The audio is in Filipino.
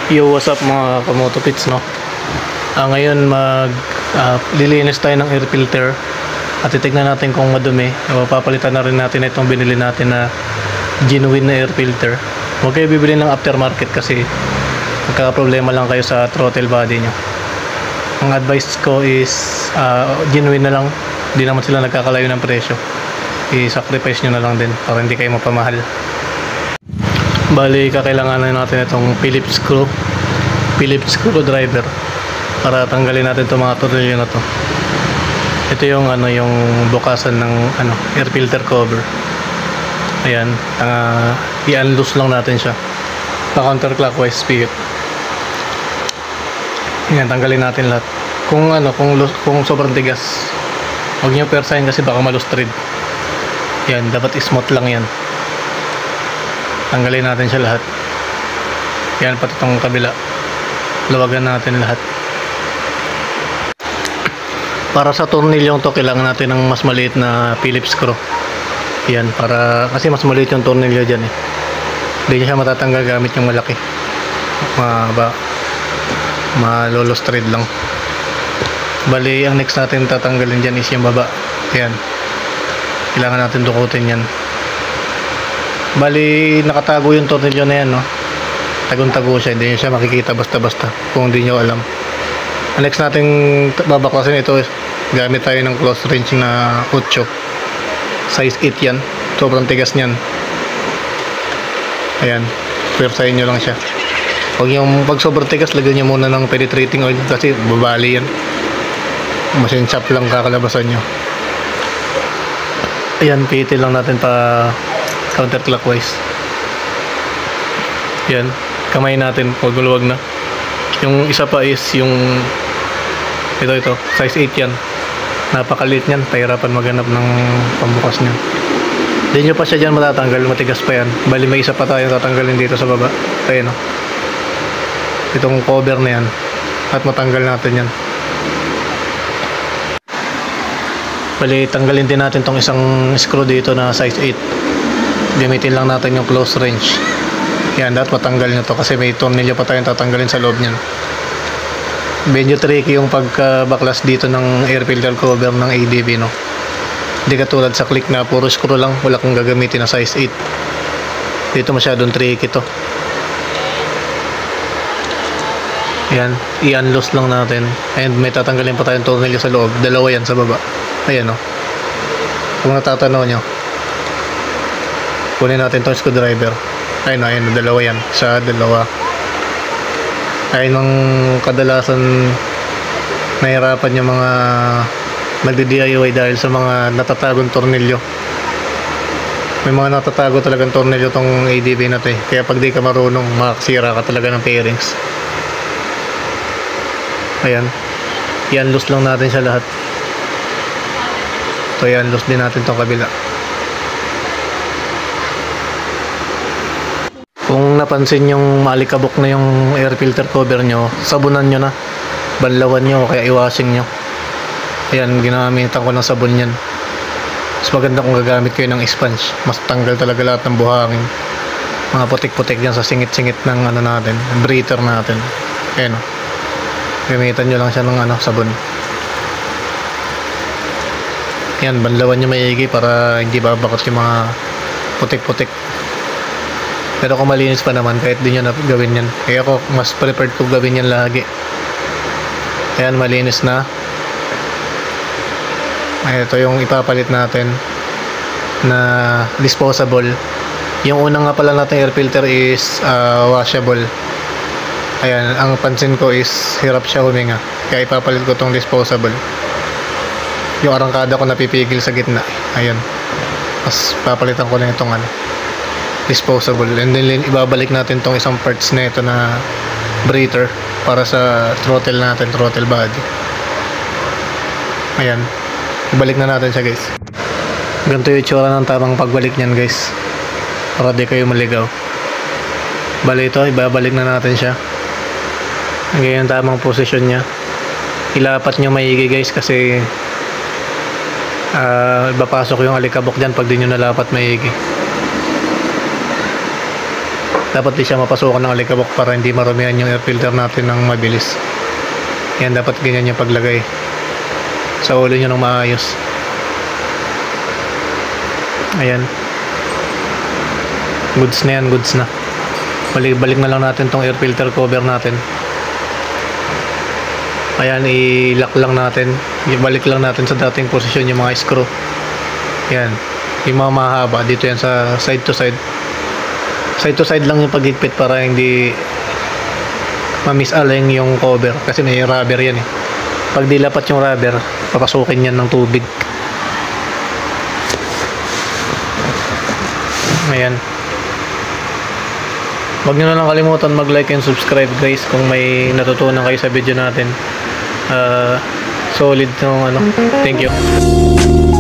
Yo, what's up mga kamoto pits, no? Ngayon lilinis tayo ng air filter at titignan natin kung madumi. Papalitan na rin natin itong binili natin na genuine na air filter. Huwag kayo bibili ng aftermarket kasi magkakaproblema lang kayo sa throttle body nyo. Ang advice ko is genuine na lang. Hindi naman sila nagkakalayo ng presyo. I-sacrifice nyo na lang din para hindi kayo mapamahal. Bali, kakailanganan natin itong Phillips screwdriver para tanggalin natin itong mga tornilyo na to. Ito yung yung bukasan ng air filter cover. Ayan, i-unloose lang natin siya pa counterclockwise speed. Ayan, tanggalin natin lahat. Kung sobrang tigas, huwag nyo persahin kasi baka malustrid. Yan, dapat smooth lang yan. Tanggalin natin siya lahat. Yan, pati itong kabila. Luwagan natin lahat. Para sa tornilyong to, kailangan natin ng mas maliit na Phillips screw. Yan, kasi mas maliit yung tornilyo dyan eh. Hindi siya matatanggal gamit yung malaki. Malolostrid lang. Bali, ang next natin tatanggalin dyan is yung baba. Yan. Kailangan natin dukutin yan. Bali, nakatago yung tornilyo na yan, no? Tagong-tago siya, hindi nyo siya makikita basta-basta kung hindi nyo alam. Ang next natin babaklasin ito, gamit tayo ng close wrench na 8. Size 8 yan. Sobrang tigas niyan. Ayan, persahin nyo lang siya. Pag sobrang tigas, lagyan nyo muna ng penetrating oil kasi babali yan. Machine shop lang kakalabasan nyo. Ayan, pihitin lang natin pa counterclockwise. Yan, kamay natin, wag na. Yung isa pa is yung ito, size 8 yan. Napakaliit niyan, pahirapan maghanap ng pambukas niyan. Hindi nyo pa siya dyan matatanggal, matigas pa yan. Bali, may isa pa tayo tatanggalin dito sa baba. Ayan, no? Itong cover na yan. At matanggal natin yan. Bali, tanggalin din natin tong isang screw dito na size 8. Gamitin lang natin yung close wrench. Yan, dapat matanggal nyo to kasi may tornilyo pa tayong tatanggalin sa loob nyan. Medyo tricky yung pagkabaklas dito ng air filter cover ng ADB, no? Hindi katulad sa click na puro screw lang, wala kang gagamitin na size 8. Dito masyadong tricky to. Yan, i-unloose lang natin. And may tatanggalin pa tayong tornilyo sa loob. Dalawa yan sa baba. Ayan, no? Kung natatanaw nyo, kunin natin itong screwdriver. Ayun, dalawa yan. Sa dalawa. Ayun ang kadalasan nahirapan yung mga nagdi-DIY dahil sa mga natatagong tornilyo. May mga natatago talagang tornilyo tong ADB na to eh. Kaya pag di ka marunong, makakasira ka talaga ng pairings. Ayan. I-unloose lang natin siya lahat. So i-unloose din natin itong kabila. Kung napansin yung maalikabok na yung air filter cover nyo, sabunan nyo na, banlawan nyo o kaya i-washing nyo. Ayan, ginamitan ko ng sabon yan. Mas maganda kung gagamit kayo ng sponge. Mas tanggal talaga lahat ng buhangin, mga putik-putik yan sa singit-singit ng natin, breather natin. Ayan, gamitan nyo lang siya ng sabon. Ayan, banlawan nyo maigi para hindi babakot yung mga putik-putik. Pero kung malinis pa naman, kahit di nyo na gawin yan. Kaya ako, mas preferred ko gawin yan lagi. Ayan, malinis na. Ay, ito yung ipapalit natin na disposable. Yung unang nga pala natin air filter is washable. Ayan, ang pansin ko is hirap siya huminga. Kaya ipapalit ko tong disposable. Yung arangkada ko napipigil sa gitna. Ayan. Mas papalitan ko na itong disposable, and then ibabalik natin tong isang parts na ito na breather para sa throttle natin, throttle body. Ayan, ibalik na natin siya, guys. Ganito yung itsura ng tamang pagbalik nyan, guys, para di kayo maligaw. Bali, ito ibabalik na natin siya. Ngayon tamang posisyon nya, ilapat nyo maigi, guys, kasi papasok yung alikabok dyan pag di nyo nalapat maigi. dapat di siya mapasukan ng alikabok para hindi marumihan yung air filter natin ng mabilis. Yan, dapat ganyan yung paglagay sa ulo nyo ng maayos. Ayan, goods na yan, goods na. Balik na lang natin tong air filter cover natin. Ayan, i-lock lang natin, ibalik lang natin sa dating posisyon yung mga screw. Yan, yung mga mahaba dito yan sa side to side lang yung paghigpit para hindi ma-misalign yung cover, kasi may rubber yan eh. Pag dilapat yung rubber, papasukin yan ng tubig. Ayan, huwag nyo na lang kalimutan mag-like and subscribe guys kung may natutunan kayo sa video natin. Solid yung ano. Thank you.